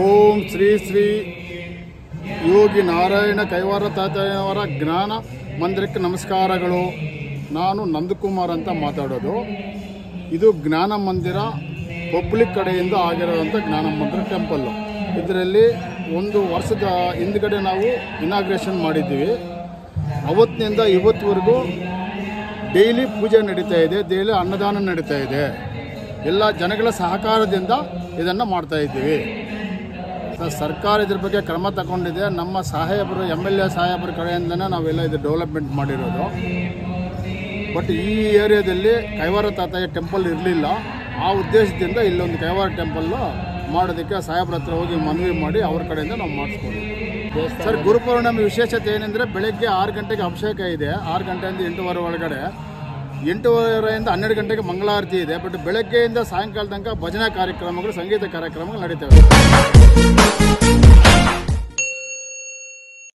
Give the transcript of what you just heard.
ಓಂ ಶ್ರೀ ಶ್ರೀ ಯೋಗಿ ನಾರಾಯಣ ಕೈವಾರ ತಾತಯ್ಯನವರ ಜ್ಞಾನ ಮಂದಿರಕ್ಕೆ ನಮಸ್ಕಾರಗಳು. ನಾನು ನಂದಕುಮಾರ್ ಅಂತ ಮಾತಾಡೋದು. ಇದು ಜ್ಞಾನ ಮಂದಿರ ಪಬ್ಲಿಕ್ ಕಡೆಯಿಂದ ಆಗಿರೋಂಥ ಜ್ಞಾನ ಮಂದಿರ ಟೆಂಪಲ್ಲು. ಇದರಲ್ಲಿ ಒಂದು ವರ್ಷದ ಹಿಂದ್ಗಡೆ ನಾವು ಇನಾಗ್ರೇಷನ್ ಮಾಡಿದ್ದೀವಿ. ಅವತ್ತಿನಿಂದ ಇವತ್ತುವರೆಗೂ ಡೈಲಿ ಪೂಜೆ ನಡೀತಾ ಇದೆ, ಡೈಲಿ ಅನ್ನದಾನ ನಡೀತಾ ಇದೆ. ಎಲ್ಲ ಜನಗಳ ಸಹಕಾರದಿಂದ ಇದನ್ನು ಮಾಡ್ತಾ ಇದ್ದೀವಿ. ಸರ್ಕಾರ ಇದ್ರ ಬಗ್ಗೆ ಕ್ರಮ ತಗೊಂಡಿದೆ. ನಮ್ಮ ಸಾಹೇಬರು MLA ಸಾಹೇಬರ ಕಡೆಯಿಂದನೇ ನಾವೆಲ್ಲ ಇದು ಡೆವಲಪ್ಮೆಂಟ್ ಮಾಡಿರೋದು. ಬಟ್ ಈ ಏರಿಯಾದಲ್ಲಿ ಕೈವಾರ ತಾತಯ್ಯ ಟೆಂಪಲ್ ಇರಲಿಲ್ಲ. ಆ ಉದ್ದೇಶದಿಂದ ಇಲ್ಲೊಂದು ಕೈವಾರ ಟೆಂಪಲ್ಲು ಮಾಡೋದಕ್ಕೆ ಸಾಹೇಬ್ರ ಹತ್ರ ಹೋಗಿ ಮನವಿ ಮಾಡಿ ಅವ್ರ ಕಡೆಯಿಂದ ನಾವು ಮಾಡಿಸ್ಕೊಂಡಿದ್ದೀವಿ. ಸರ್, ಗುರುಪೌರ್ಣಮಿ ವಿಶೇಷತೆ ಏನೆಂದರೆ ಬೆಳಗ್ಗೆ 6 ಗಂಟೆಗೆ ಅಭಿಷೇಕ ಇದೆ. 6 ಗಂಟೆಯಿಂದ 8:15 ಒಳಗಡೆ, 8:30ರಿಂದ 12 ಗಂಟೆಗೆ ಮಂಗಳಾರತಿ ಇದೆ. ಬಟ್ ಬೆಳಗ್ಗೆಯಿಂದ ಸಾಯಂಕಾಲ ತನಕ ಭಜನಾ ಕಾರ್ಯಕ್ರಮಗಳು, ಸಂಗೀತ ಕಾರ್ಯಕ್ರಮಗಳು ನಡೀತವೆ.